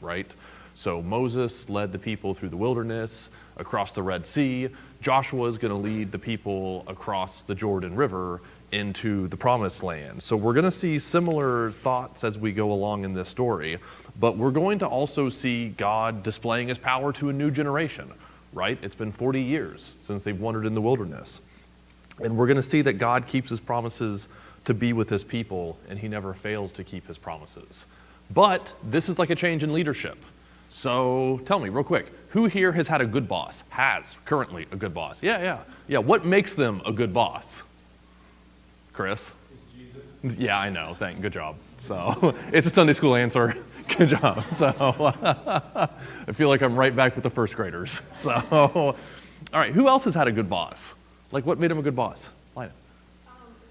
right? So Moses led the people through the wilderness, across the Red Sea. Joshua is going to lead the people across the Jordan River into the Promised Land. So we're going to see similar thoughts as we go along in this story, but we're going to also see God displaying his power to a new generation, right? It's been 40 years since they've wandered in the wilderness. And we're going to see that God keeps his promises to be with his people, and he never fails to keep his promises. But this is like a change in leadership. So tell me real quick, who here has had a good boss? Has currently a good boss? Yeah. What makes them a good boss? Chris? It's Jesus. Yeah, I know. Good job. So it's a Sunday school answer. Good job. So I feel like I'm right back with the first graders. So, all right, who else has had a good boss? Like, what made him a good boss? Lina.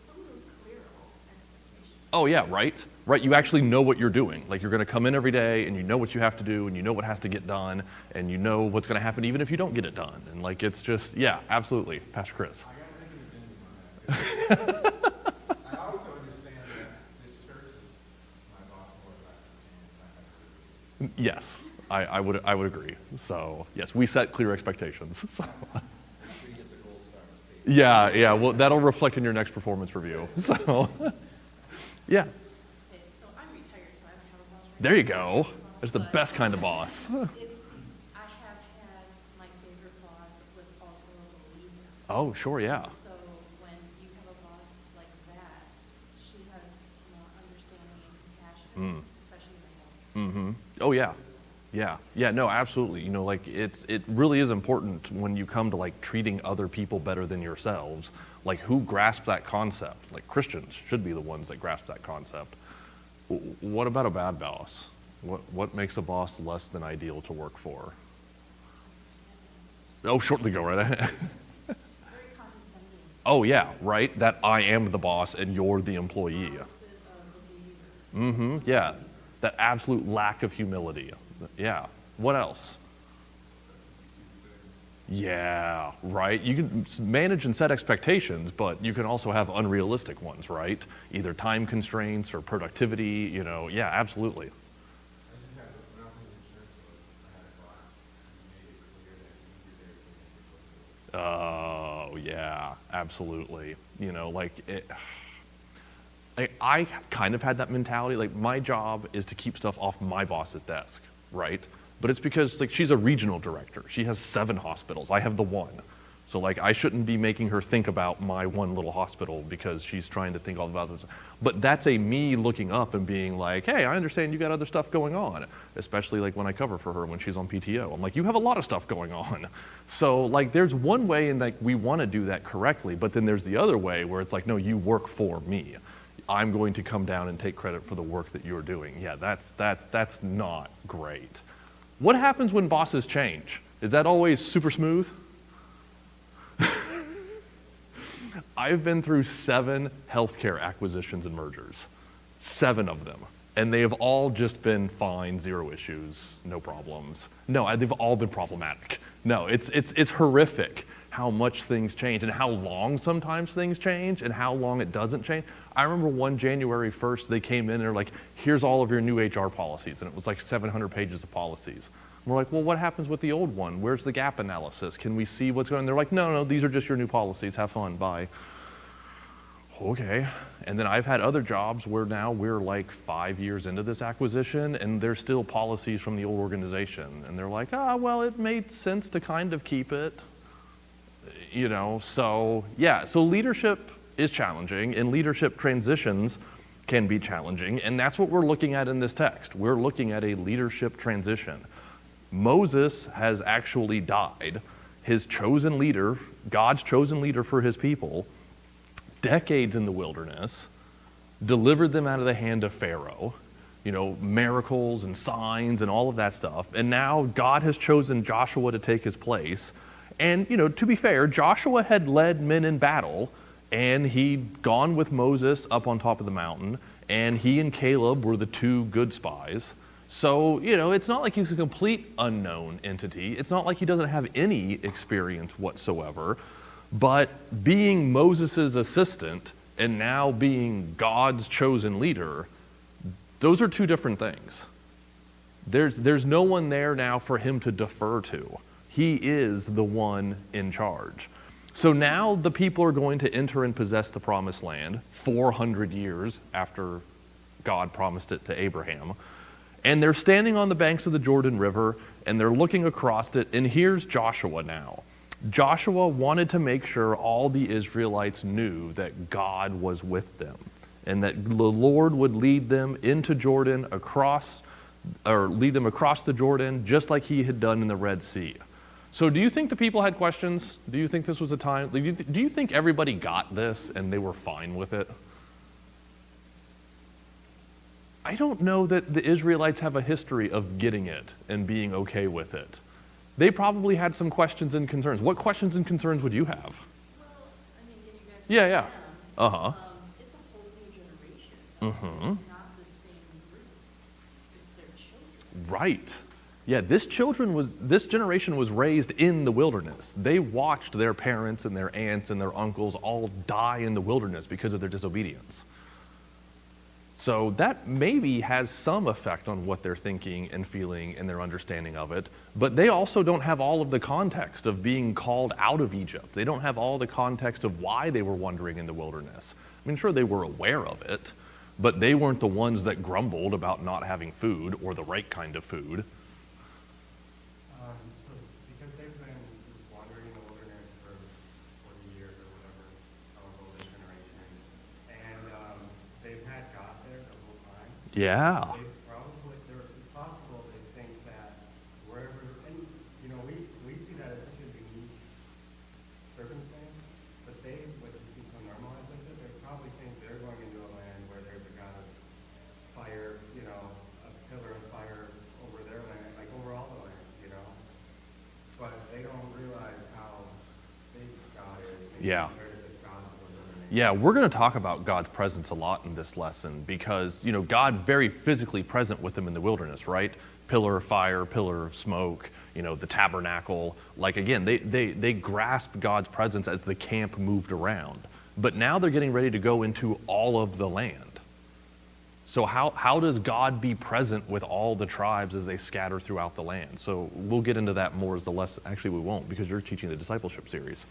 Someone who's clear on expectations. Oh yeah, right. You actually know what you're doing. Like, you're going to come in every day and you know what you have to do and you know what has to get done and you know what's going to happen even if you don't get it done. And like, it's just, yeah, absolutely. Pastor Chris. I got to think of it on that. I also understand that this church is my boss more or less, and I have to. Yes, I would agree. So yes, we set clear expectations. So. He gets a gold star on his page. Yeah. Well, that'll reflect in your next performance review. So, yeah. Okay, so I'm retired, so I don't have a boss right There you now. go. That's the best kind of boss. I have had, my favorite boss was also a believer. Oh, sure, yeah. So when you have a boss like that, she has understanding and compassion, especially in the home. Oh yeah. Yeah, no, absolutely. You know, like it really is important when you come to like treating other people better than yourselves. Like, who grasps that concept? Like, Christians should be the ones that grasp that concept. What about a bad boss? What makes a boss less than ideal to work for? Oh, shortly go right ahead. Very condescending. Oh yeah, right? That I am the boss and you're the employee. Opposite of the believer. Yeah, that absolute lack of humility. Yeah. What else? Yeah, right. You can manage and set expectations, but you can also have unrealistic ones, right? Either time constraints or productivity, yeah, absolutely. I just had, when I was in the insurance world, I had a boss who made it clear that he was there to Oh, yeah, absolutely. I kind of had that mentality. Like, my job is to keep stuff off my boss's desk, right? But it's because, like, she's a regional director. She has 7 hospitals. I have the 1. So, like, I shouldn't be making her think about my one little hospital because she's trying to think all about this. But that's me looking up and being like, hey, I understand you got other stuff going on. Especially, like, when I cover for her when she's on PTO. I'm like, you have a lot of stuff going on. So, like, there's one way in like we want to do that correctly, but then there's the other way where it's like, no, you work for me. I'm going to come down and take credit for the work that you're doing. Yeah, that's not great. What happens when bosses change? Is that always super smooth? I've been through 7 healthcare acquisitions and mergers. 7 of them. And they have all just been fine, 0 issues, no problems. No, they've all been problematic. No, it's horrific how much things change and how long sometimes things change and how long it doesn't change. I remember one January 1st, they came in and they're like, here's all of your new HR policies. And it was like 700 pages of policies. And we're like, well, what happens with the old one? Where's the gap analysis? Can we see what's going on? They're like, no, these are just your new policies. Have fun, bye. Okay. And then I've had other jobs where now we're like 5 years into this acquisition and there's still policies from the old organization. And they're like, well, it made sense to kind of keep it. So leadership is challenging and leadership transitions can be challenging. And that's what we're looking at in this text. We're looking at a leadership transition. Moses has actually died. His chosen leader, God's chosen leader for his people, decades in the wilderness, delivered them out of the hand of Pharaoh, miracles and signs and all of that stuff. And now God has chosen Joshua to take his place. And, to be fair, Joshua had led men in battle, and he'd gone with Moses up on top of the mountain, and he and Caleb were the 2 good spies. So, it's not like he's a complete unknown entity. It's not like he doesn't have any experience whatsoever. But being Moses' assistant and now being God's chosen leader, those are 2 different things. There's no one there now for him to defer to. He is the one in charge. So now the people are going to enter and possess the promised land 400 years after God promised it to Abraham. And they're standing on the banks of the Jordan River, and they're looking across it, and here's Joshua now. Joshua wanted to make sure all the Israelites knew that God was with them, and that the Lord would lead them into Jordan lead them across the Jordan, just like he had done in the Red Sea. So do you think the people had questions? Do you think this was a time, do you think everybody got this and they were fine with it? I don't know that the Israelites have a history of getting it and being okay with it. They probably had some questions and concerns. What questions and concerns would you have? Well, I mean, getting back to Yeah, yeah. them, Uh-huh. it's a whole new generation. Mhm. It's not the same group. It's their children. Right. Yeah, this generation was raised in the wilderness. They watched their parents and their aunts and their uncles all die in the wilderness because of their disobedience. So that maybe has some effect on what they're thinking and feeling and their understanding of it, but they also don't have all of the context of being called out of Egypt. They don't have all the context of why they were wandering in the wilderness. I mean, sure, they were aware of it, but they weren't the ones that grumbled about not having food or the right kind of food. So because they've been just wandering in the wilderness for 40 years or whatever, however old this generation is, and they've had God there the whole time. Yeah. They probably, it's possible they think that wherever, and you know, we see that as such a unique circumstance, but they would just be so normalized with it, they probably think they're going into a land where there's a God of fire, you know, a pillar of fire over their land, like over all the lands, you know? But they don't realize how big God is. Maybe Yeah. compared to the gods of those other nations. Yeah, we're going to talk about God's presence a lot in this lesson because, God very physically present with them in the wilderness, right? Pillar of fire, pillar of smoke, the tabernacle. Like, again, they grasped God's presence as the camp moved around. But now they're getting ready to go into all of the land. So how does God be present with all the tribes as they scatter throughout the land? So we'll get into that more as the lesson. Actually, we won't, because you're teaching the discipleship series.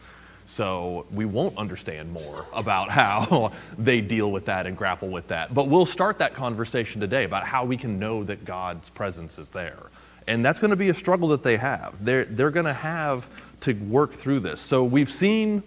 So we won't understand more about how they deal with that and grapple with that. But we'll start that conversation today about how we can know that God's presence is there. And that's going to be a struggle that they have. They're going to have to work through this. So we've seen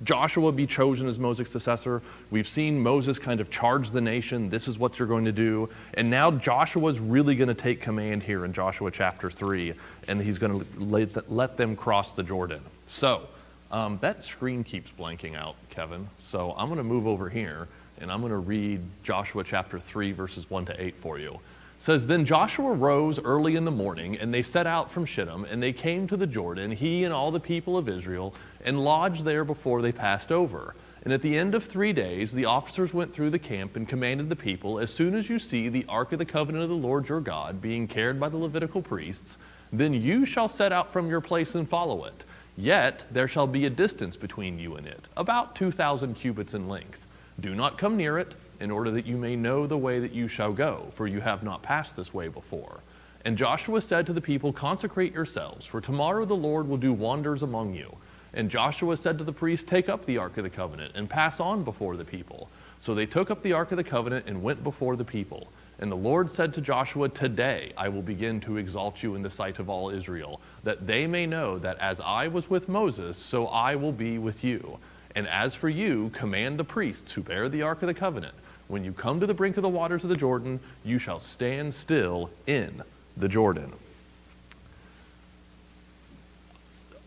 Joshua be chosen as Moses' successor. We've seen Moses kind of charge the nation. This is what you're going to do. And now Joshua's really going to take command here in Joshua chapter 3, and he's going to let them cross the Jordan. So that screen keeps blanking out, Kevin. So I'm going to move over here, and I'm going to read Joshua chapter 3, verses 1 to 8 for you. It says, Then Joshua rose early in the morning, and they set out from Shittim, and they came to the Jordan, he and all the people of Israel, and lodged there before they passed over. And at the end of 3 days, the officers went through the camp and commanded the people, As soon as you see the ark of the covenant of the Lord your God being carried by the Levitical priests, then you shall set out from your place and follow it. Yet there shall be a distance between you and it, about 2,000 cubits in length. Do not come near it, in order that you may know the way that you shall go, for you have not passed this way before. And Joshua said to the people, Consecrate yourselves, for tomorrow the Lord will do wonders among you. And Joshua said to the priests, Take up the ark of the covenant, and pass on before the people. So they took up the ark of the covenant and went before the people. And the Lord said to Joshua, Today I will begin to exalt you in the sight of all Israel, that they may know that as I was with Moses, so I will be with you. And as for you, command the priests who bear the ark of the covenant, when you come to the brink of the waters of the Jordan, you shall stand still in the Jordan.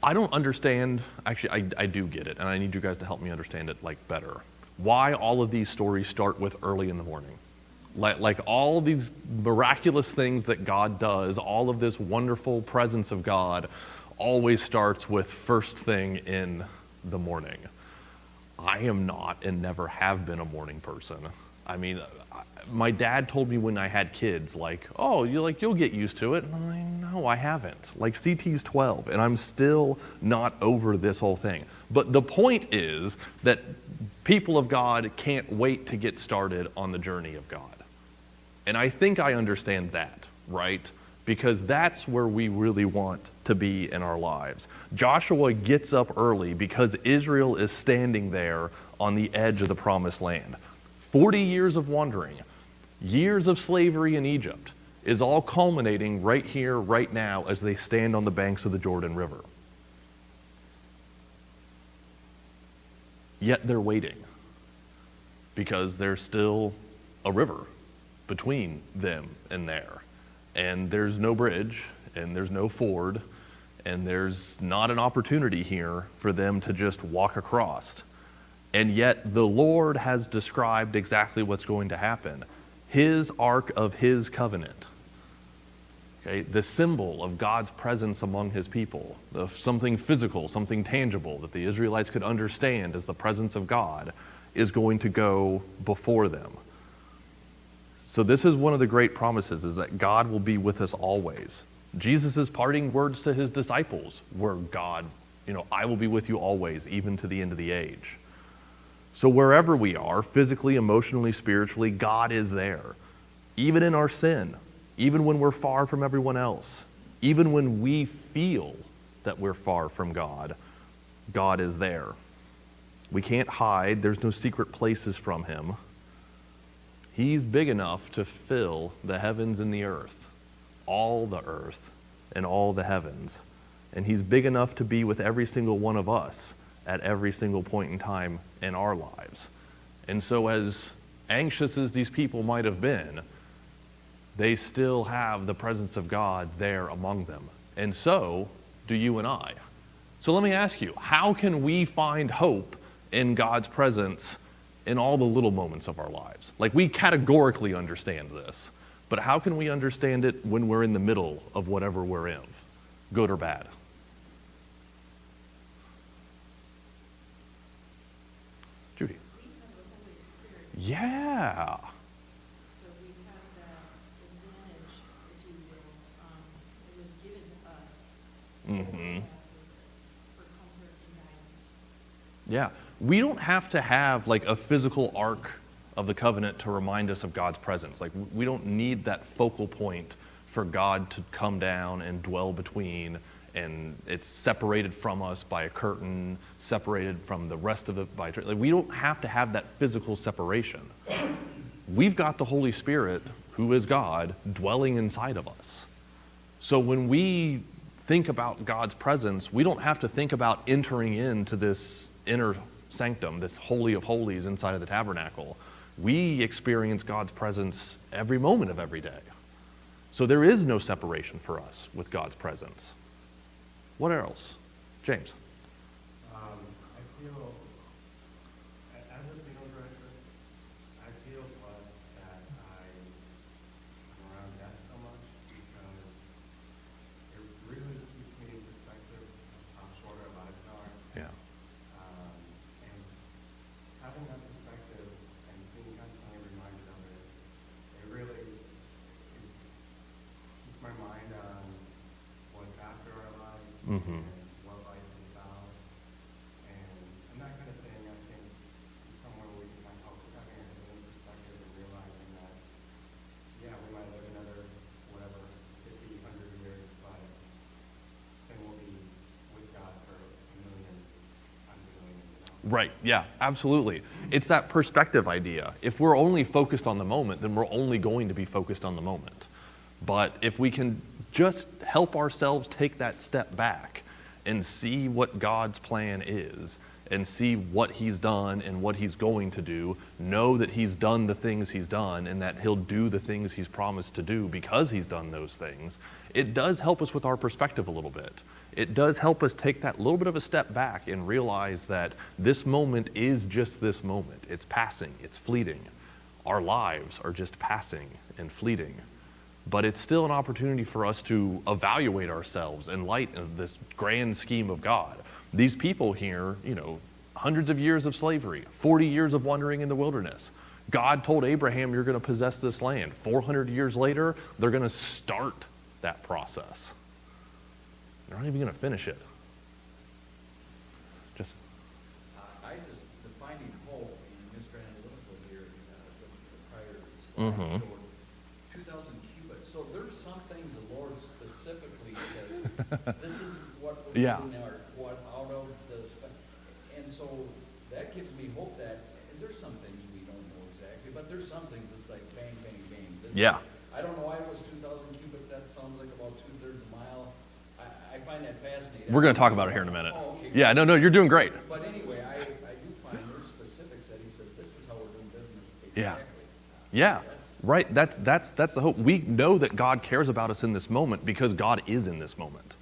I don't understand, actually I do get it, and I need you guys to help me understand it better. Why all of these stories start with early in the morning. Like all these miraculous things that God does, all of this wonderful presence of God always starts with first thing in the morning. I am not and never have been a morning person. I mean, my dad told me when I had kids, you'll get used to it. And I'm like, no, I haven't. CT's 12, and I'm still not over this whole thing. But the point is that people of God can't wait to get started on the journey of God. And I think I understand that, right? because that's where we really want to be in our lives. Joshua gets up early because Israel is standing there on the edge of the promised land. 40 years of wandering, years of slavery in Egypt is all culminating right here, right now, as they stand on the banks of the Jordan River. Yet they're waiting because there's still a river between them and there. And there's no bridge, and there's no ford, and there's not an opportunity here for them to just walk across. And yet the Lord has described exactly what's going to happen. His ark of his covenant, okay, the symbol of God's presence among his people, of something physical, something tangible that the Israelites could understand as the presence of God, is going to go before them. So this is one of the great promises, is that God will be with us always. Jesus' parting words to his disciples were, God, I will be with you always, even to the end of the age. So wherever we are, physically, emotionally, spiritually, God is there. Even in our sin, even when we're far from everyone else, even when we feel that we're far from God, God is there. We can't hide. There's no secret places from him. He's big enough to fill the heavens and the earth and all the heavens. And he's big enough to be with every single one of us at every single point in time in our lives. And so as anxious as these people might have been, they still have the presence of God there among them. And so do you and I. So let me ask you, how can we find hope in God's presence in all the little moments of our lives? Like, we categorically understand this, but how can we understand it when we're in the middle of whatever we're in, good or bad? Judy. We have the Holy Spirit, Yeah. so we have that advantage, if you will. It was given to us. Mm-hmm. For comfort and guidance. Yeah. We don't have to have like a physical ark of the covenant to remind us of God's presence. Like, we don't need that focal point for God to come down and dwell between, and it's separated from us by a curtain, separated from the rest of it by like, we don't have to have that physical separation. We've got the Holy Spirit, who is God, dwelling inside of us. So when we think about God's presence, we don't have to think about entering into this inner sanctum, this holy of holies inside of the tabernacle. We experience God's presence every moment of every day. So there is no separation for us with God's presence. What else? James. I feel, as a funeral director, I feel blessed that I'm around death so much, because it really keeps me in perspective of how short our lives are. Yeah. And having that perspective and being constantly reminded of it, it really keeps my mind on what's after our lives. Mm-hmm. And what life is about. And that kind of thing, I think, is somewhere we can kind of help with having a different perspective and realizing that, yeah, we might live another, whatever, 50, 100 years, but then we'll be with God for a million, times a million, Right, yeah, absolutely. It's that perspective idea. If we're only focused on the moment, then we're only going to be focused on the moment. But if we can just help ourselves take that step back and see what God's plan is, and see what he's done and what he's going to do, know that he's done the things he's done and that he'll do the things he's promised to do because he's done those things, it does help us with our perspective a little bit. It does help us take that little bit of a step back and realize that this moment is just this moment. It's passing, it's fleeting. Our lives are just passing and fleeting. But it's still an opportunity for us to evaluate ourselves in light of this grand scheme of God. These people here, hundreds of years of slavery, 40 years of wandering in the wilderness. God told Abraham, you're going to possess this land. 400 years later, they're going to start that process. They're not even going to finish it. Just The finding hope in Mr. Analytical here, the prior Mhm. slide showed 2,000 cubits. So there's some things the Lord's This is what we're Yeah. getting what out of the, and so that gives me hope that, and there's some things we don't know exactly, but there's some things that's like bang, bang, bang. This- Yeah. I don't know why it was 2,000 cubits, that sounds like about 2/3 a mile. I find that fascinating. We're going to talk about it here in a minute. Oh, okay. Yeah, no, you're doing great. But anyway, I do find there's specifics that he said, this is how we're doing business Yeah. exactly. Yeah, right. That's the hope. We know that God cares about us in this moment because God is in this moment.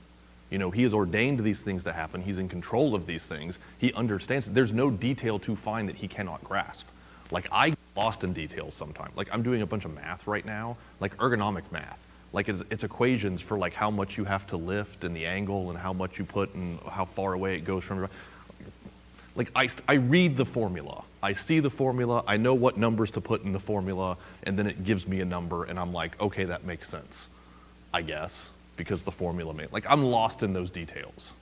You know, He has ordained these things to happen. He's in control of these things. He understands. There's no detail to find that He cannot grasp. Like, I get lost in details sometimes. Like, I'm doing a bunch of math right now, like ergonomic math. Like, it's equations for like how much you have to lift and the angle and how much you put and how far away it goes from. Like, I read the formula. I see the formula. I know what numbers to put in the formula, and then it gives me a number, and I'm like, okay, that makes sense, I guess, because the formula made. Like, I'm lost in those details.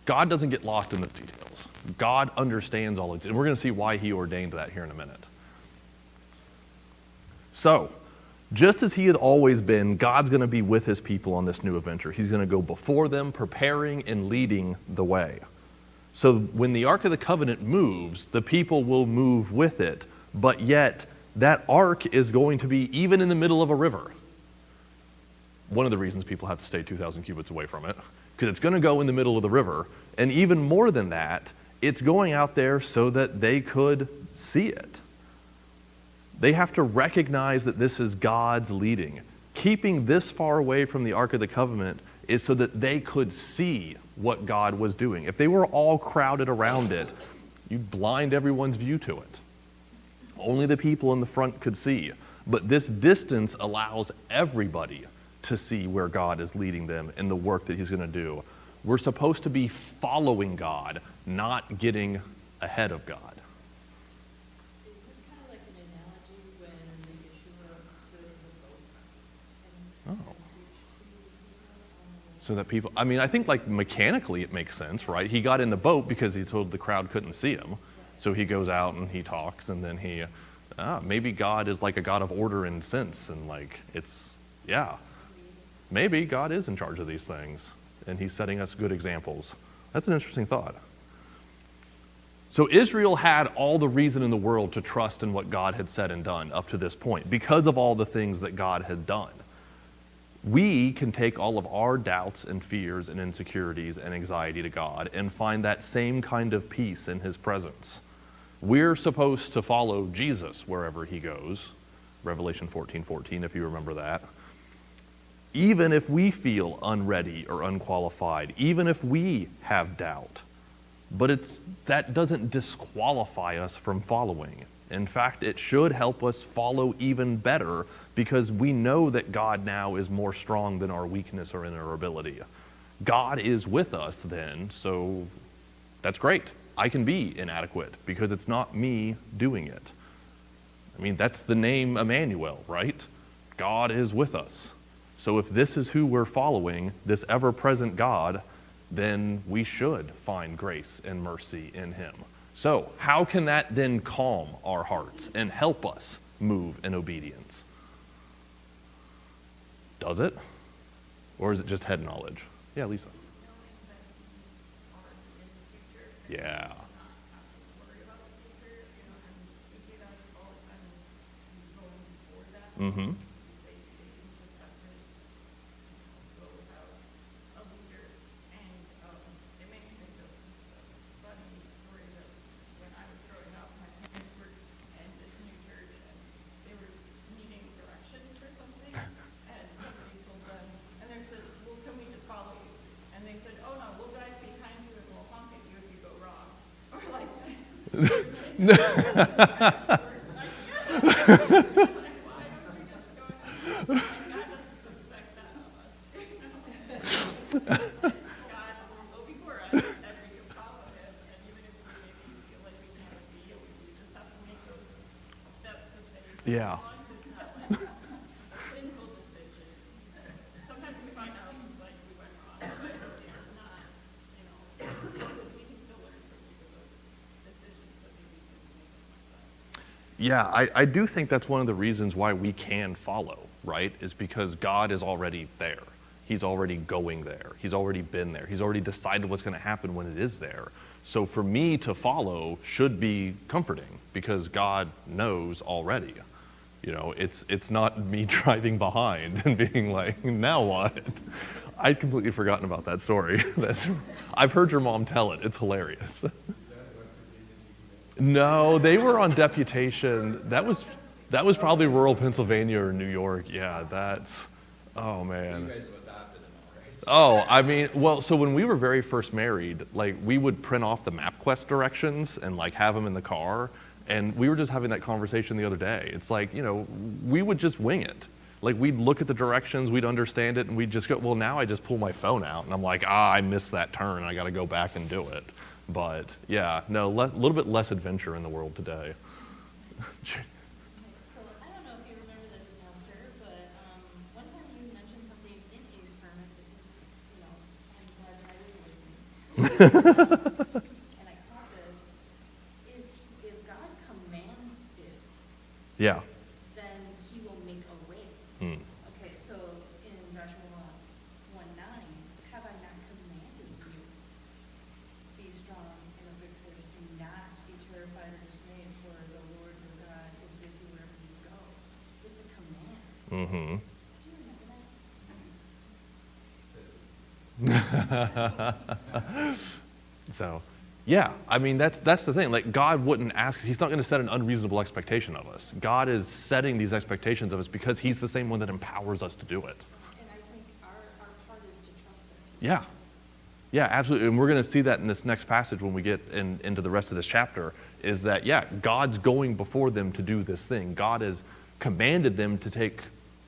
God doesn't get lost in the details. God understands all of it, and we're going to see why He ordained that here in a minute. So, just as He had always been, God's going to be with His people on this new adventure. He's going to go before them, preparing and leading the way. So when the Ark of the Covenant moves, the people will move with it, but yet that Ark is going to be even in the middle of a river. One of the reasons people have to stay 2,000 cubits away from it, because it's going to go in the middle of the river, and even more than that, it's going out there so that they could see it. They have to recognize that this is God's leading. Keeping this far away from the Ark of the Covenant is so that they could see what God was doing. If they were all crowded around it, you'd blind everyone's view to it. Only the people in the front could see. But this distance allows everybody to see where God is leading them and the work that He's going to do. We're supposed to be following God, not getting ahead of God. Is this kind of like an analogy when Yeshua stood in the boat and Oh. preached to the people? So that people, I mean, I think like mechanically it makes sense, right? He got in the boat because he told the crowd couldn't see him. So he goes out and he talks, and then maybe God is like a God of order and sense, and like maybe God is in charge of these things, and He's setting us good examples. That's an interesting thought. So Israel had all the reason in the world to trust in what God had said and done up to this point because of all the things that God had done. We can take all of our doubts and fears and insecurities and anxiety to God and find that same kind of peace in His presence. We're supposed to follow Jesus wherever He goes, Revelation 14:14, if you remember that. Even if we feel unready or unqualified, even if we have doubt. But that doesn't disqualify us from following. In fact, it should help us follow even better because we know that God now is more strong than our weakness or in our ability. God is with us then, so that's great. I can be inadequate because it's not me doing it. I mean, that's the name Emmanuel, right? God is with us. So if this is who we're following, this ever-present God, then we should find grace and mercy in Him. So how can that then calm our hearts and help us move in obedience? Does it? Or is it just head knowledge? Yeah, Lisa. Yeah. Mm-hmm. Yeah. Yeah, I do think that's one of the reasons why we can follow, right? Is because God is already there. He's already going there. He's already been there. He's already decided what's going to happen when it is there. So for me to follow should be comforting because God knows already. You know, it's not me driving behind and being like, now what? I'd completely forgotten about that story. I've heard your mom tell it. It's hilarious. No, they were on deputation. That was probably rural Pennsylvania or New York. Yeah, oh man. You guys have adopted them all, right? Oh, I mean, well, so when we were very first married, like we would print off the MapQuest directions and like have them in the car. And we were just having that conversation the other day. It's like, you know, we would just wing it. Like we'd look at the directions, we'd understand it, and we'd just go, well, now I just pull my phone out and I'm like, I missed that turn. I got to go back and do it. But yeah, no, a little bit less adventure in the world today. Okay, so I don't know if you remember this, Pastor, but one time you mentioned something in a sermon. This is, you know, I'm glad that I was listening. And I caught this. If God commands it, Yeah. then He will make a way. Hmm. Okay, so in Joshua 1:9, have I not commanded you? Be strong and of good courage. Do not be terrified or dismayed, for the Lord your God is with you wherever you go. It's a command. Mm-hmm. Do you remember that? So, yeah, I mean, that's the thing. Like, God wouldn't ask, He's not going to set an unreasonable expectation of us. God is setting these expectations of us because He's the same one that empowers us to do it. And I think our part is to trust it. Yeah. Yeah, absolutely. And we're going to see that in this next passage when we get into the rest of this chapter, is that, yeah, God's going before them to do this thing. God has commanded them to take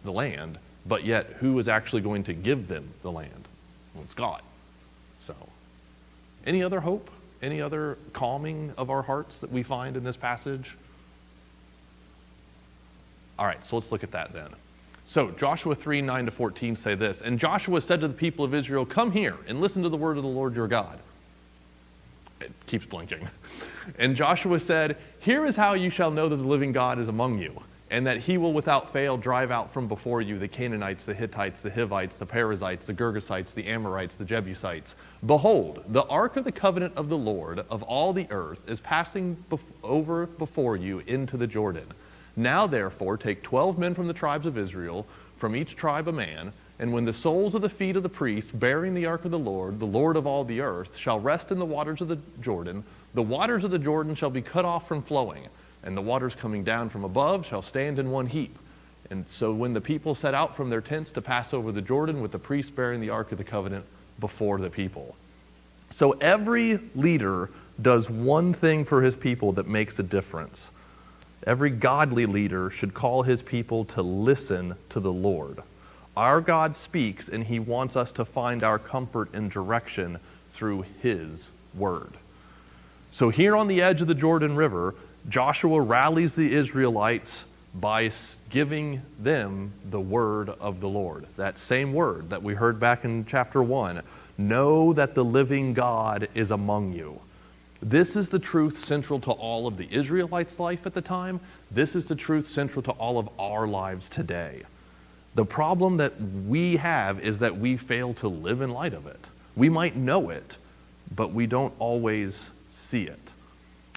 the land, but yet who is actually going to give them the land? Well, it's God. So, any other hope? Any other calming of our hearts that we find in this passage? All right, so let's look at that then. So Joshua 3:9-14 say this, and Joshua said to the people of Israel, come here and listen to the word of the Lord your God. It keeps blinking. And Joshua said, here is how you shall know that the living God is among you, and that He will without fail drive out from before you the Canaanites, the Hittites, the Hivites, the Perizzites, the Girgashites, the Amorites, the Jebusites. Behold, the ark of the covenant of the Lord of all the earth is passing over before you into the Jordan. Now therefore take 12 men from the tribes of Israel, from each tribe a man, and when the soles of the feet of the priests bearing the ark of the Lord of all the earth, shall rest in the waters of the waters of the Jordan shall be cut off from flowing, and the waters coming down from above shall stand in one heap. And so when the people set out from their tents to pass over the Jordan, with the priests bearing the ark of the covenant before the people. So every leader does one thing for his people that makes a difference. Every godly leader should call his people to listen to the Lord. Our God speaks, and He wants us to find our comfort and direction through His word. So here on the edge of the Jordan River, Joshua rallies the Israelites by giving them the word of the Lord. That same word that we heard back in chapter 1. Know that the living God is among you. This is the truth central to all of the Israelites' life at the time. This is the truth central to all of our lives today. The problem that we have is that we fail to live in light of it. We might know it, but we don't always see it.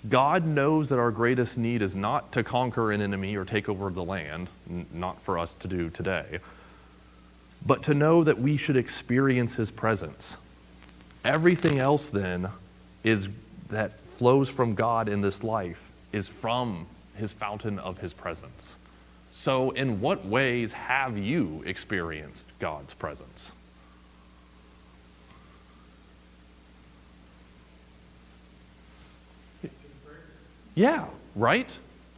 God knows that our greatest need is not to conquer an enemy or take over the land, not for us to do today, but to know that we should experience His presence. Everything else then that flows from God in this life is from His fountain of His presence. So in what ways have you experienced God's presence? Yeah, right?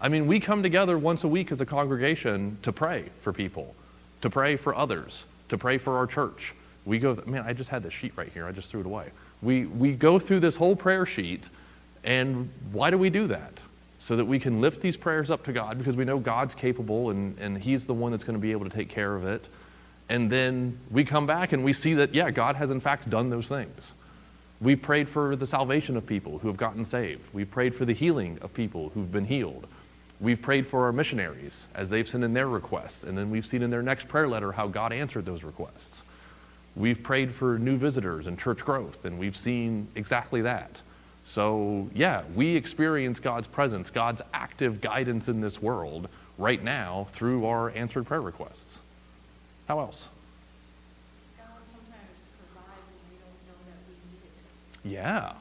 I mean, we come together once a week as a congregation to pray for people, to pray for others, to pray for our church. We go, man, I just had this sheet right here. I just threw it away. We go through this whole prayer sheet, and why do we do that? So that we can lift these prayers up to God, because we know God's capable and He's the one that's going to be able to take care of it. And then we come back and we see that, yeah, God has in fact done those things. We prayed for the salvation of people who have gotten saved. We've prayed for the healing of people who've been healed. We've prayed for our missionaries as they've sent in their requests. And then we've seen in their next prayer letter how God answered those requests. We've prayed for new visitors and church growth, and we've seen exactly that. So yeah, we experience God's presence, God's active guidance in this world right now through our answered prayer requests. How else? God sometimes provides and we don't know that we need it. Yeah.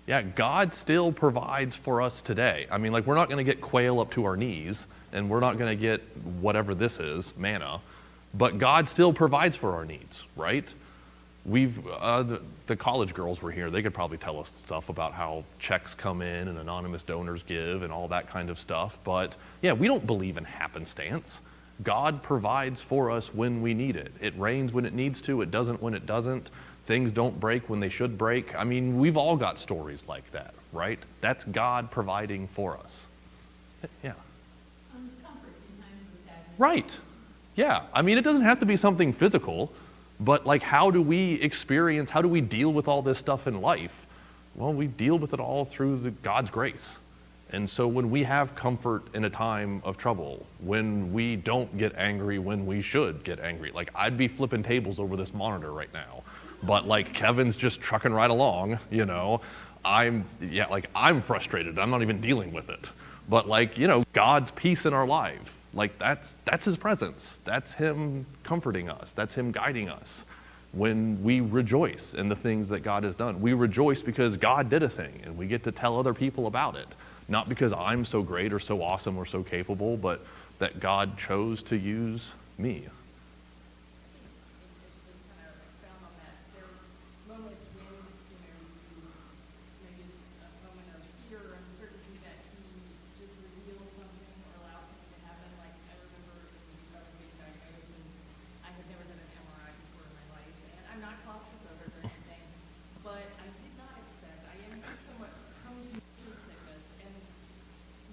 Yeah, God still provides for us today. I mean, like, we're not going to get quail up to our knees, and we're not going to get whatever this is, manna, but God still provides for our needs, right? The college girls were here. They could probably tell us stuff about how checks come in and anonymous donors give and all that kind of stuff. But yeah, we don't believe in happenstance. God provides for us when we need it. It rains when it needs to. It doesn't when it doesn't. Things don't break when they should break. I mean, we've all got stories like that, right? That's God providing for us. Yeah. Comfort in times of sadness. Right. Yeah. I mean, it doesn't have to be something physical, but like, how do we deal with all this stuff in life? Well, we deal with it all through God's grace. And so when we have comfort in a time of trouble, when we don't get angry when we should get angry, like, I'd be flipping tables over this monitor right now, but like, Kevin's just trucking right along, you know. I'm frustrated. I'm not even dealing with it. But like, you know, God's peace in our life, like, that's his presence. That's him comforting us. That's him guiding us. When we rejoice in the things that God has done, we rejoice because God did a thing, and we get to tell other people about it. Not because I'm so great or so awesome or so capable, but that God chose to use me. To kind of expound on that, there are moments when, maybe it's a moment of fear or uncertainty that he just reveals something or allows something to happen. Like, I remember when I was being diagnosed, and I had never done an MRI before in my life, and I'm not claustrophobic or anything, but I did not expect, I am somewhat prone to motion sickness, and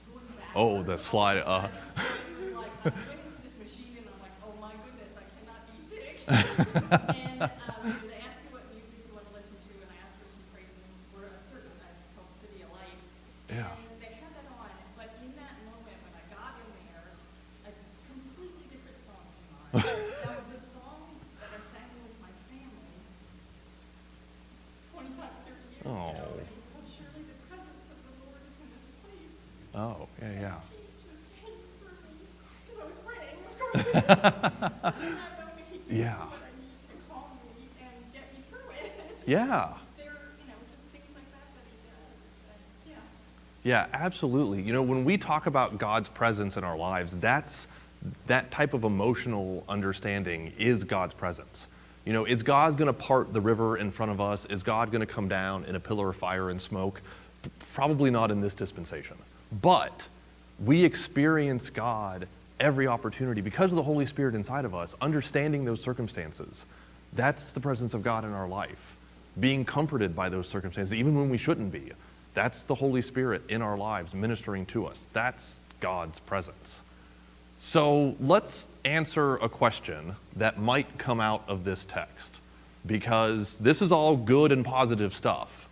going back. Oh, the slide. It was like, I went into this machine and I'm like, oh my goodness, I cannot be sick. And they asked me what music you want to listen to, and I asked for some praise for a certain, it's called City of Light. Yeah. And they had that on, but in that moment when I got in there, a completely different song came on. That was a song that I sang with my family 25, 30 years Oh. ago. And it was called Surely the Presence of the Lord is in this place. Oh, yeah. Peace just came through me, because I was praying, of course. And I know that he gives me Yeah. what I need to calm me and get me through it. Yeah. There are, just things like that he does. But, yeah. Yeah, absolutely. You know, when we talk about God's presence in our lives, that type of emotional understanding is God's presence. You know, is God going to part the river in front of us? Is God going to come down in a pillar of fire and smoke? Probably not in this dispensation. But we experience God every opportunity because of the Holy Spirit inside of us, understanding those circumstances. That's the presence of God in our life. Being comforted by those circumstances, even when we shouldn't be. That's the Holy Spirit in our lives ministering to us. That's God's presence. So let's answer a question that might come out of this text, because this is all good and positive stuff.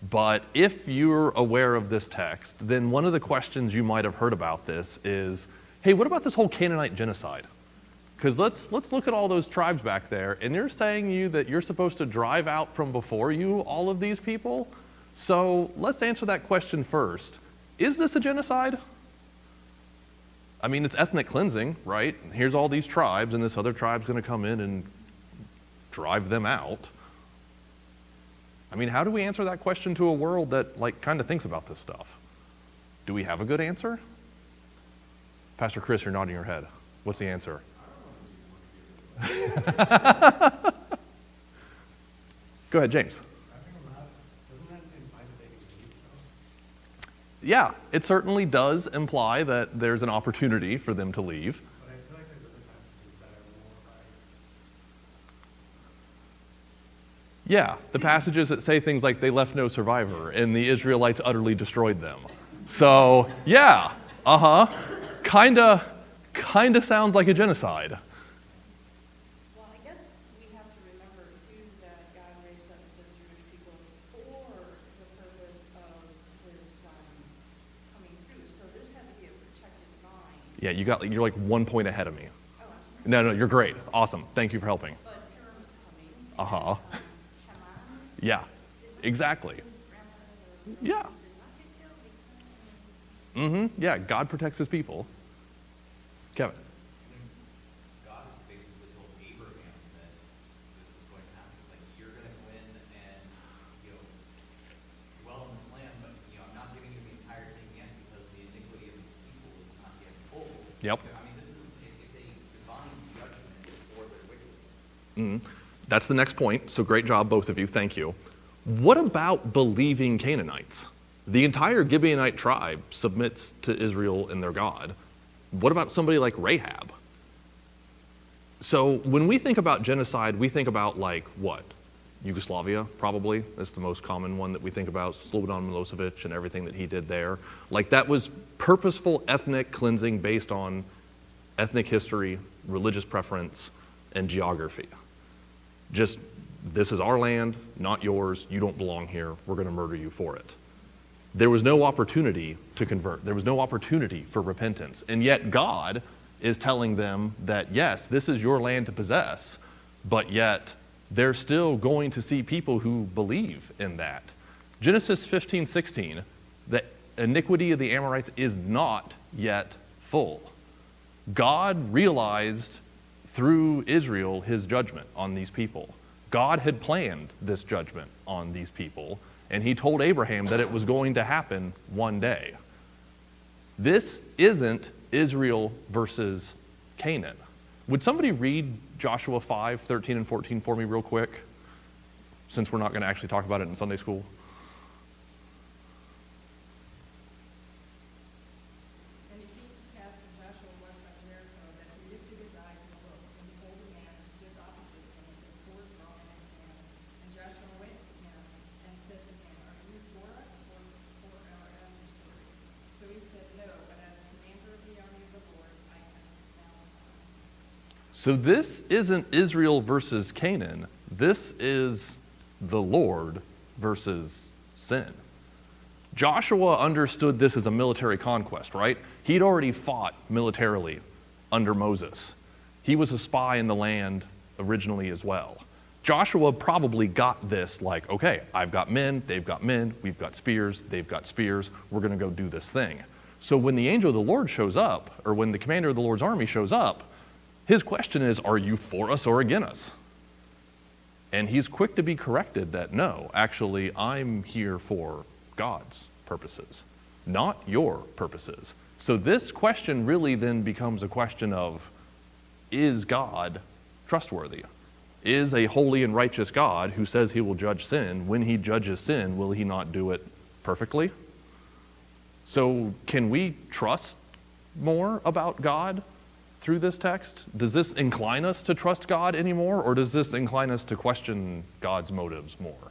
But if you're aware of this text, then one of the questions you might have heard about this is, hey, what about this whole Canaanite genocide? Because let's look at all those tribes back there, and they're saying that you're supposed to drive out from before you all of these people. So let's answer that question first. Is this a genocide? I mean, it's ethnic cleansing, right? Here's all these tribes, and this other tribe's going to come in and drive them out. I mean, how do we answer that question to a world that, like, kind of thinks about this stuff? Do we have a good answer? Pastor Chris, you're nodding your head. What's the answer? Go ahead, James. Doesn't that imply that they can leave, though? Yeah, it certainly does imply that there's an opportunity for them to leave. But I feel like there's other passages that are more like, Yeah, the passages that say things like they left no survivor and the Israelites utterly destroyed them. So, yeah, kinda sounds like a genocide. Well, I guess we have to remember, too, that God raised up the Jewish people for the purpose of this coming through. So this had to be a protected mind. Yeah, you're like 1 point ahead of me. Oh, I'm sorry. No, you're great. Awesome. Thank you for helping. But Purim is coming. Uh-huh. Yeah, exactly. Yeah. Yeah, God protects his people. Kevin. God has basically told Abraham that this is going to happen. Like, you're going to go in and, dwell in this land, but, I'm not giving you the entire thing yet because the iniquity of these people is not yet full. Yep. I mean, it's a divine judgment for their wickedness. That's the next point, so great job, both of you, thank you. What about believing Canaanites? The entire Gibeonite tribe submits to Israel and their God. What about somebody like Rahab? So when we think about genocide, we think about like what? Yugoslavia, probably. That's the most common one that we think about, Slobodan Milosevic and everything that he did there. Like that was purposeful ethnic cleansing based on ethnic history, religious preference, and geography. Just, this is our land, not yours, you don't belong here, we're gonna murder you for it. There was no opportunity to convert. There was no opportunity for repentance. And yet God is telling them that, yes, this is your land to possess, but yet they're still going to see people who believe in that. Genesis 15:16, the iniquity of the Amorites is not yet full. God realized through Israel his judgment on these people. God had planned this judgment on these people, and he told Abraham that it was going to happen one day. This isn't Israel versus Canaan. Would somebody read Joshua 5:13 and 14 for me real quick, since we're not going to actually talk about it in Sunday school? And it came to pass when Joshua was by Jericho, that he lifted his eyes and looked, and behold, a man stood opposite him with his sword drawn in his hand. And Joshua went to him and said to him, Are you for us or for our adversaries? So he said, No, but as commander of the army of the Lord, I am now come. So this isn't Israel versus Canaan. This is the Lord versus sin. Joshua understood this as a military conquest, right? He'd already fought militarily under Moses. He was a spy in the land originally as well. Joshua probably got this like, okay, I've got men, they've got men, we've got spears, they've got spears, we're gonna go do this thing. So when the angel of the Lord shows up, or when the commander of the Lord's army shows up, his question is, are you for us or against us? And he's quick to be corrected that no, actually, I'm here for God's purposes, not your purposes. So this question really then becomes a question of, is God trustworthy? Is a holy and righteous God who says he will judge sin, when he judges sin, will he not do it perfectly? So can we trust more about God through this text? Does this incline us to trust God anymore, or does this incline us to question God's motives more? I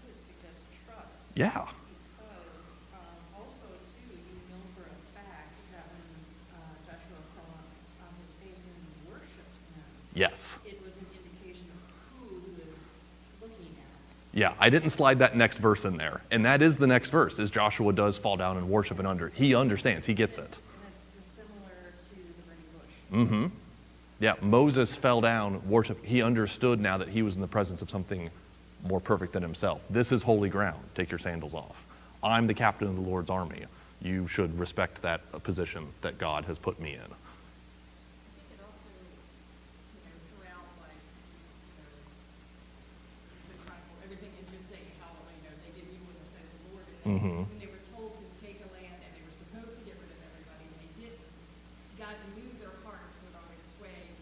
would suggest trust. Yeah. Because also, too, you know for a fact that when Joshua fell on his face and worshipped him, Yes. it was an indication of who he was looking at. Yeah, I didn't slide that next verse in there. And that is the next verse, is Joshua does fall down and worship and under. He understands, he gets it. And that's similar to the burning bush. Mm-hmm. Yeah, Moses fell down, worship. He understood now that he was in the presence of something more perfect than himself. This is holy ground. Take your sandals off. I'm the captain of the Lord's army. You should respect that position that God has put me in. I think it also, throughout, like, the Chronicle, everything is just saying how, they did evil in the sight of the Lord, and then when they were told to take a land and they were supposed to get rid of everybody, and they didn't, God knew their hearts would always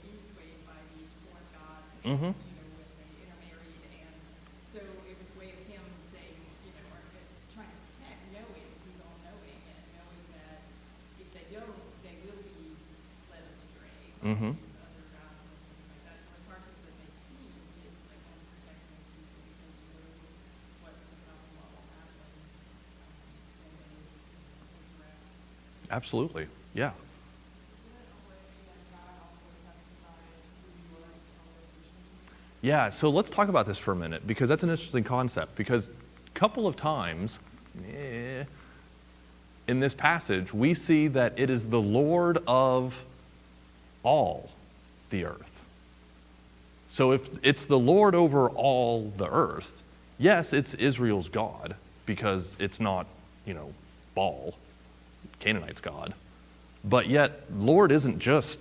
be swayed by these foreign gods, when they intermarried, and so it was a way of him saying, or trying to protect, knowing, he's all-knowing, and knowing that if they don't, they will be led astray. Mm-hmm. Other gods and things like that. So as hard as that may seem, he is like kind of protecting his people because he knows what's to come and what will happen when they interact. Absolutely, yeah. Isn't it a way that God also testified who he was to all those nations? Yeah, so let's talk about this for a minute, because that's an interesting concept. Because a couple of times in this passage, we see that it is the Lord of all the earth. So if it's the Lord over all the earth, yes, it's Israel's God, because it's not, Baal, Canaanite's God. But yet, Lord isn't just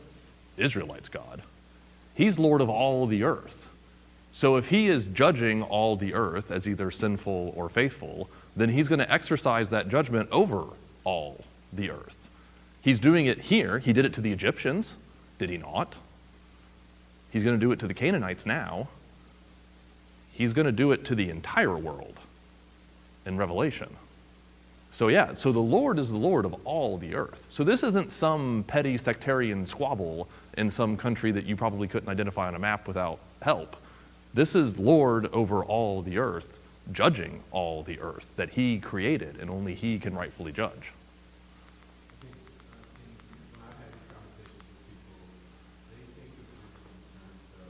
Israelites' God. He's Lord of all the earth. So if he is judging all the earth as either sinful or faithful, then he's going to exercise that judgment over all the earth. He's doing it here. He did it to the Egyptians, did he not? He's going to do it to the Canaanites now. He's going to do it to the entire world in Revelation. So the Lord is the Lord of all the earth. So this isn't some petty sectarian squabble in some country that you probably couldn't identify on a map without help. This is Lord over all the earth, judging all the earth that he created, and only he can rightfully judge. I think, when I've had these conversations with people, they think of this in terms of,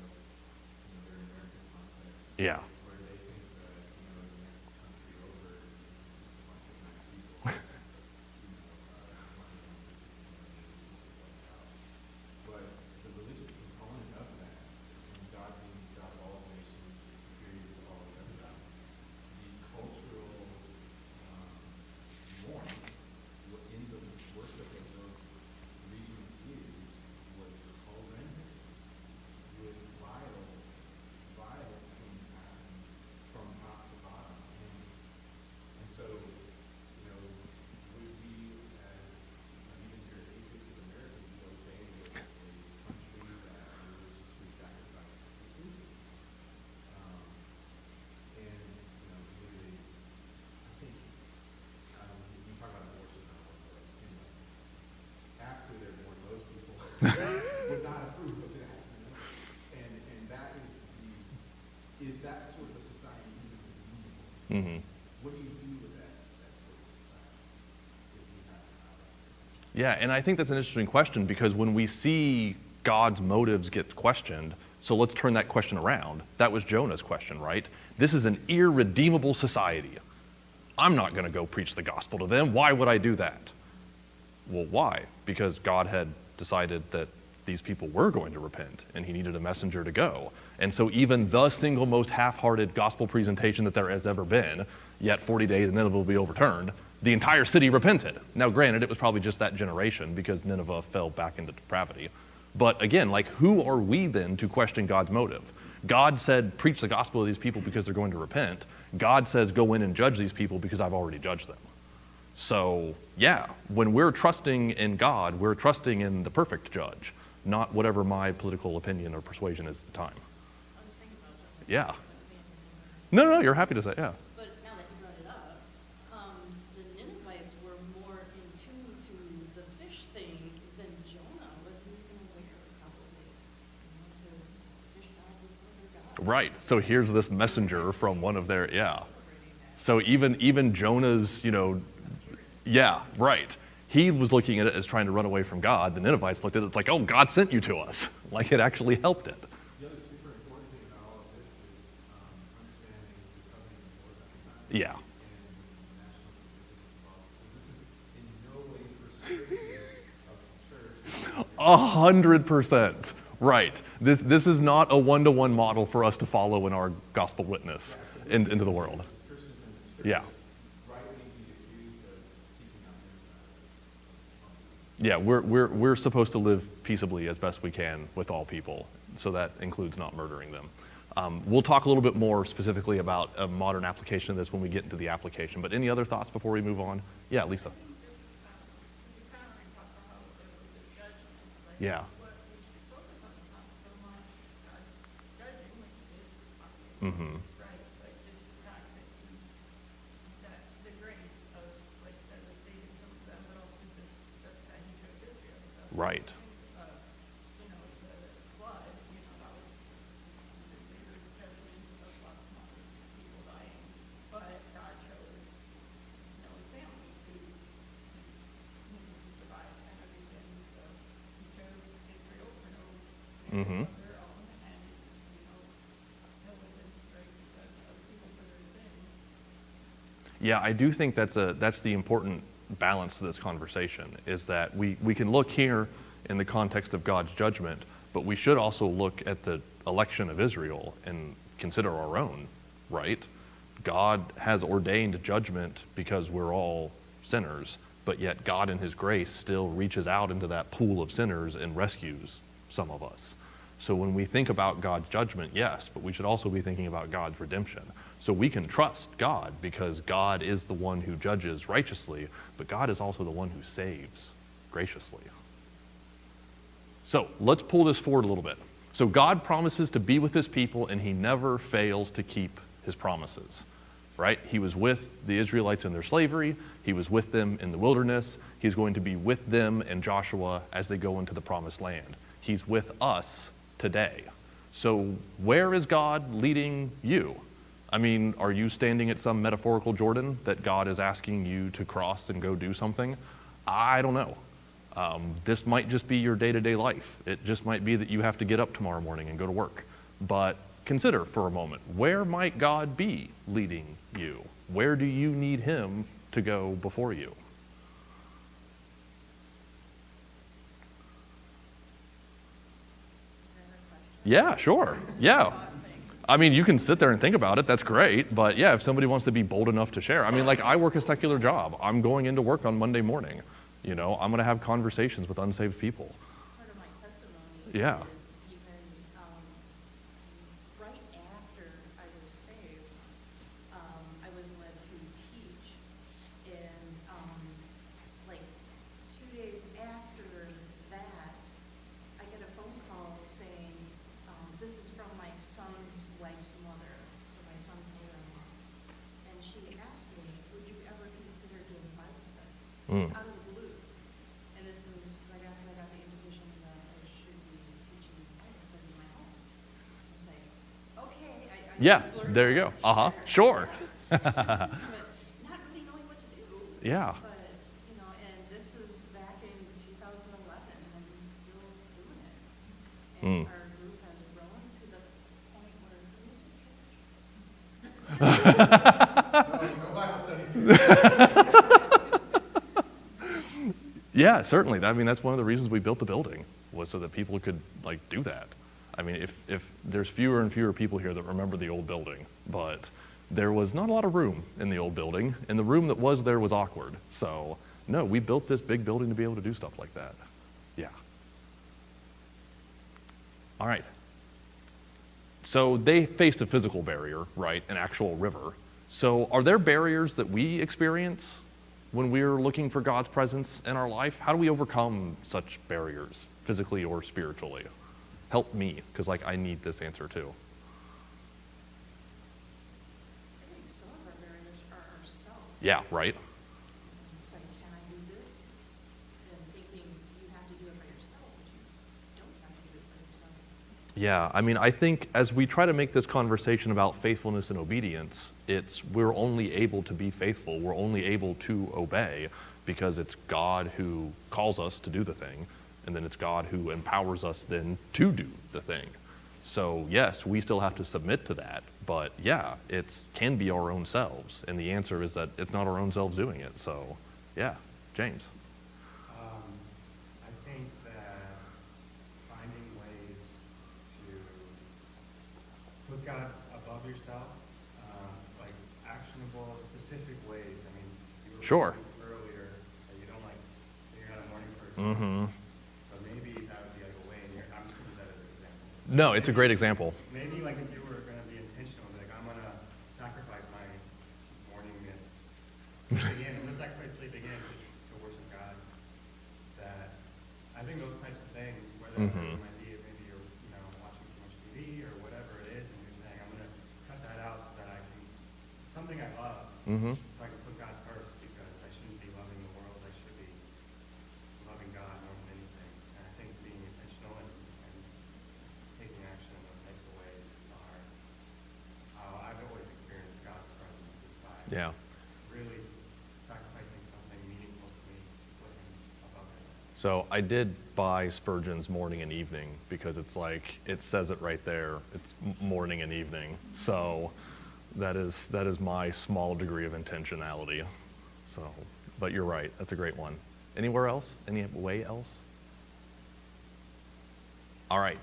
their American context, Yeah. where they think that, the next country over is just a bunch of nice people, but the religious component of that, and God being God of all nations, superior to all the other gods, the cultural norm in the worship of those regional deities was horrendous, with vile things happening from top to bottom. And so, would we as, even your atheists of America, be okay with a country that religiously sacrifices its citizens? And, really, I think, you talk about abortion now, but anyway, after they're born, those people would not approve of that, And that is that sort of a society even redeemable? Mm-hmm. What do you do with that sort of society if you have power? Yeah, and I think that's an interesting question, because when we see God's motives get questioned, so let's turn that question around. That was Jonah's question, right? This is an irredeemable society. I'm not going to go preach the gospel to them. Why would I do that? Well, why? Because God had decided that these people were going to repent, and he needed a messenger to go. And so even the single most half-hearted gospel presentation that there has ever been, yet 40 days and Nineveh will be overturned, the entire city repented. Now granted, it was probably just that generation, because Nineveh fell back into depravity. But again, who are we then to question God's motive? God said, preach the gospel to these people because they're going to repent. God says, go in and judge these people because I've already judged them. So when we're trusting in God, we're trusting in the perfect judge, not whatever my political opinion or persuasion is at the time. I was thinking about that. Yeah. No, you're happy to say, yeah. But now that you brought it up, the Ninevites were more in tune to the fish thing than Jonah was even aware, probably. Because fish god was one of their gods. Right. So here's this messenger from one of their, So even Jonah's, yeah, right. He was looking at it as trying to run away from God. The Ninevites looked at it, it's like, oh, God sent you to us. Like it actually helped it. The other super important thing about all of this is understanding the covenant of Moses Yeah. and national statistics involved. So this is in no way prescriptive of church. 100%. Right. This is not a one-to-one model for us to follow in our gospel witness into the world. Christians in the church Yeah. rightly be accused of seeking out insight. Yeah, we're supposed to live peaceably as best we can with all people, so that includes not murdering them. We'll talk a little bit more specifically about a modern application of this when we get into the application, but any other thoughts before we move on? Yeah, Lisa. You kind of already talked about how there was a judgment, like Yeah. what we should focus on is not so much judging, which is obvious, Mm-hmm. right? But just the fact that the grace of, like I said, the saving some of them, but also just that he chose Israel. So Right. the flood, that was the bigger judgment of lots of people dying, but God chose Noah's family to survive and everything, so he chose Israel for no Mm-hmm. of their own, and, Noah didn't strike because other people for their sins. Yeah, I do think that's the important balance to this conversation, is that we can look here in the context of God's judgment, but we should also look at the election of Israel and consider our own, right? God has ordained judgment because we're all sinners, but yet God in his grace still reaches out into that pool of sinners and rescues some of us. So when we think about God's judgment, yes, but we should also be thinking about God's redemption. So we can trust God because God is the one who judges righteously, but God is also the one who saves graciously. So let's pull this forward a little bit. So God promises to be with his people, and he never fails to keep his promises, right? He was with the Israelites in their slavery. He was with them in the wilderness. He's going to be with them and Joshua as they go into the promised land. He's with us today. So where is God leading you? I mean, are you standing at some metaphorical Jordan that God is asking you to cross and go do something? I don't know. This might just be your day-to-day life. It just might be that you have to get up tomorrow morning and go to work. But consider for a moment, where might God be leading you? Where do you need him to go before you? Is that a question? Yeah, sure. Yeah. I mean, you can sit there and think about it. That's great. But yeah, if somebody wants to be bold enough to share. I mean, like I work a secular job. I'm going into work on Monday morning. You know, I'm going to have conversations with unsaved people. Part of my testimony Yeah. is even right after I was saved, I was led to teach, and like 2 days after that, I get a phone call saying, this is from my son's wife's mother, so my son's mother-in-law, and she asked me, would you ever consider doing Bible study? Out of the blue. And this is right after I got the indication that I should be teaching Bible study in my home. I was like, okay, I Yeah, learned there you how go. to Uh-huh, share. sure. But not really knowing what to do. Yeah. But, you know, and this is back in 2011, and I'm still doing it. And Mm. our group has grown to the point where who's in church? Yeah, certainly. I mean, that's one of the reasons we built the building, was so that people could like do that. I mean, if there's fewer and fewer people here that remember the old building, but there was not a lot of room in the old building, and the room that was there was awkward. So no, we built this big building to be able to do stuff like that. Yeah. All right. So they faced a physical barrier, right? An actual river. So are there barriers that we experience when we're looking for God's presence in our life? How do we overcome such barriers, physically or spiritually? Help me, because like I need this answer too. I think some of our barriers are ourselves. Yeah, right? It's like, can I do this? And thinking you have to do it by yourself, but you don't have to do it by yourself. Yeah, I mean, I think as we try to make this conversation about faithfulness and obedience, we're only able to be faithful, we're only able to obey because it's God who calls us to do the thing, and then it's God who empowers us then to do the thing. So yes, we still have to submit to that, but yeah, it can be our own selves, and the answer is that it's not our own selves doing it. So yeah, James. I think that finding ways to put God above yourself, like actionable, specific ways. I mean, you were Sure. saying earlier that you don't like, you're not a morning person. Mm-hmm. But maybe that would be like a way, and I'm just gonna use that as an example. No, it's a great example. Maybe like if you were gonna be intentional, like I'm gonna sacrifice my morningness, sleeping in, I'm gonna sacrifice sleeping in to worship God. That, I think those types of things, whether it Mhm. might be, maybe you're, watching too much TV or whatever it is, and you're saying, I'm gonna cut that out so that I can, something I love, Mm-hmm. so I can put God first, because I shouldn't be loving the world, I should be loving God more than anything. And I think being intentional and taking action in those types of ways are how I've always experienced God's presence, is by Yeah. really sacrificing something meaningful to me, put Him above it. So I did buy Spurgeon's Morning and Evening because it's like, it says it right there. It's morning and evening. So that is my small degree of intentionality. So, but you're right. That's a great one. Anywhere else? Any way else? All right.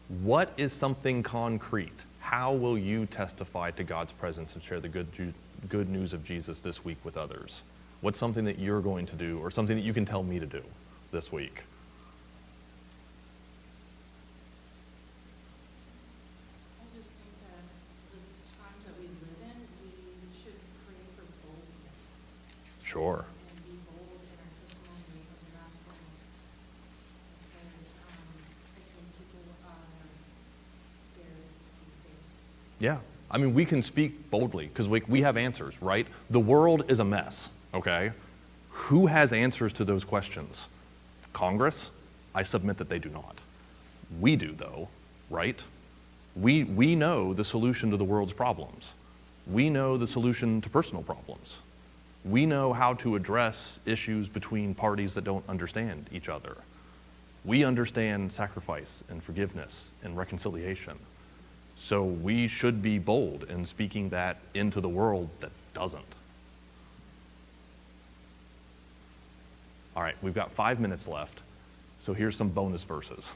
What is something concrete? How will you testify to God's presence and share the good news of Jesus this week with others? What's something that you're going to do, or something that you can tell me to do this week? I just think that the times that we live in, we should pray for boldness Sure. and be bold in our testimony of the gospel. Because I think people are scared these days. Yeah. I mean, we can speak boldly because we have answers, right? The world is a mess, okay? Who has answers to those questions? Congress? I submit that they do not. We do, though, right? We know the solution to the world's problems. We know the solution to personal problems. We know how to address issues between parties that don't understand each other. We understand sacrifice and forgiveness and reconciliation. So we should be bold in speaking that into the world that doesn't. All right, we've got 5 minutes left, so here's some bonus verses,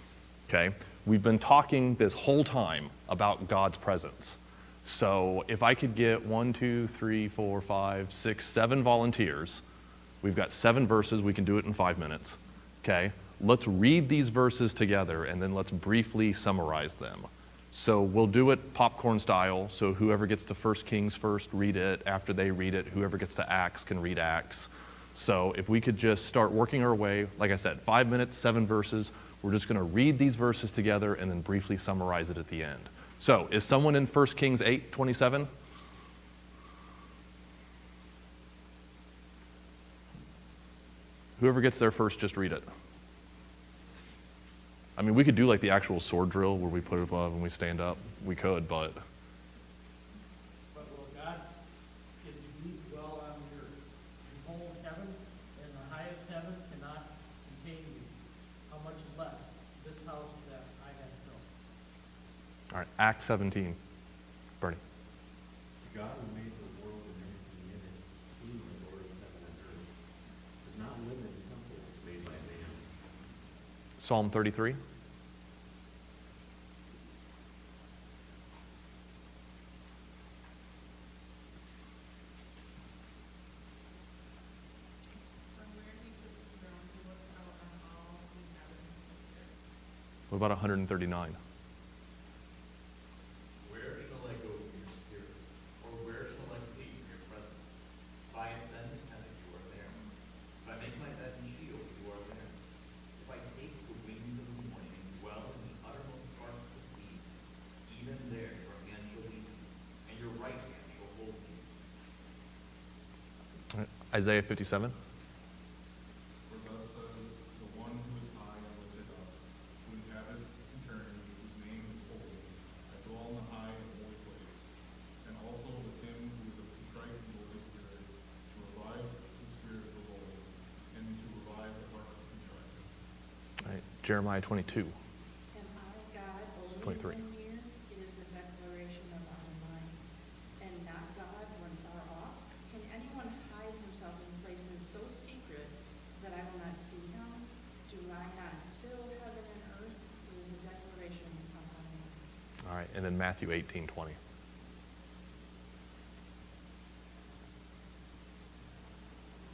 okay? We've been talking this whole time about God's presence. So if I could get 1, 2, 3, 4, 5, 6, 7 volunteers, we've got 7 verses, we can do it in 5 minutes, okay? Let's read these verses together and then let's briefly summarize them. So we'll do it popcorn style, so whoever gets to 1 Kings first, read it. After they read it, whoever gets to Acts can read Acts. So if we could just start working our way, like I said, 5 minutes, 7 verses. We're just going to read these verses together and then briefly summarize it at the end. So is someone in 1 Kings 8:27? Whoever gets there first, just read it. I mean, we could do like the actual sword drill where we put it above and we stand up. We could, but But will God, if you dwell on the earth, behold, heaven and the highest heaven cannot contain you. How much less this house that I have built? all right, Acts 17. Bernie. God who made the world and everything in it, he the Lord of heaven and earth, does not live in temples made by man. Psalm 33. From where he sits enthroned, he looks out on all the inhabitants of the earth. What about 139? Where shall I go from your spirit? Or where shall I flee from your presence? If I ascend to heaven, you are there. If I make my bed in Sheol, you are there. If I take the wings of the morning and dwell in the uttermost parts of the sea, even there your hand shall lead me, and your right hand shall hold me. Isaiah 57. For thus says the one who is high and lifted up, who inhabits eternity, whose name is holy. I dwell in the high and holy place, and also with him who is a contrite and lowly spirit, to revive the spirit of the Lord, and to revive the heart of the contrite. All right, Jeremiah 22. And our God, only 23. one near, is a declaration of our mind, and not God when far off. Can anyone hide himself in places so secret that I will not see him? Do I not fill heaven and earth? It is a declaration of our mind. All right, and then Matthew 18:20.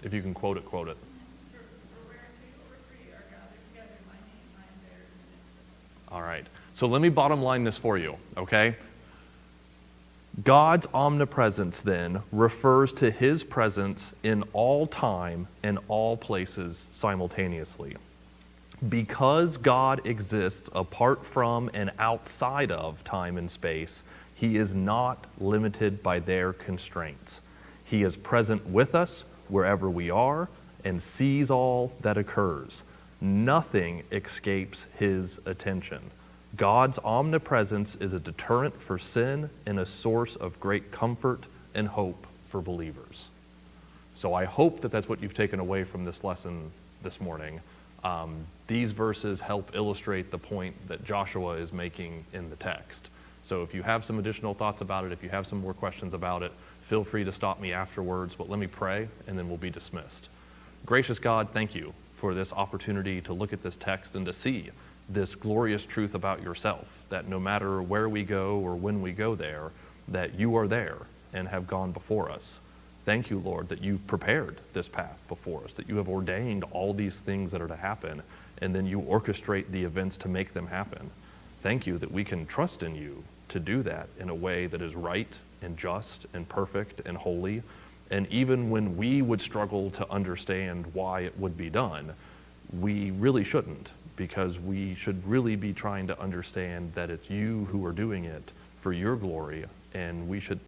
If you can quote it, quote it. For where two or three are gathered together in my name, I am there in the midst of them. All right. So let me bottom line this for you, okay? God's omnipresence then refers to his presence in all time and all places simultaneously. Because God exists apart from and outside of time and space, he is not limited by their constraints. He is present with us wherever we are and sees all that occurs. Nothing escapes his attention. God's omnipresence is a deterrent for sin and a source of great comfort and hope for believers. So I hope that that's what you've taken away from this lesson this morning. These verses help illustrate the point that Joshua is making in the text. So if you have some additional thoughts about it, if you have some more questions about it, feel free to stop me afterwards, but let me pray and then we'll be dismissed. Gracious God, thank you for this opportunity to look at this text and to see this glorious truth about yourself, that no matter where we go or when we go there, that you are there and have gone before us. Thank you, Lord, that you've prepared this path before us, that you have ordained all these things that are to happen, and then you orchestrate the events to make them happen. Thank you that we can trust in you to do that in a way that is right and just and perfect and holy. And even when we would struggle to understand why it would be done, we really shouldn't, because we should really be trying to understand that it's you who are doing it for your glory, and we should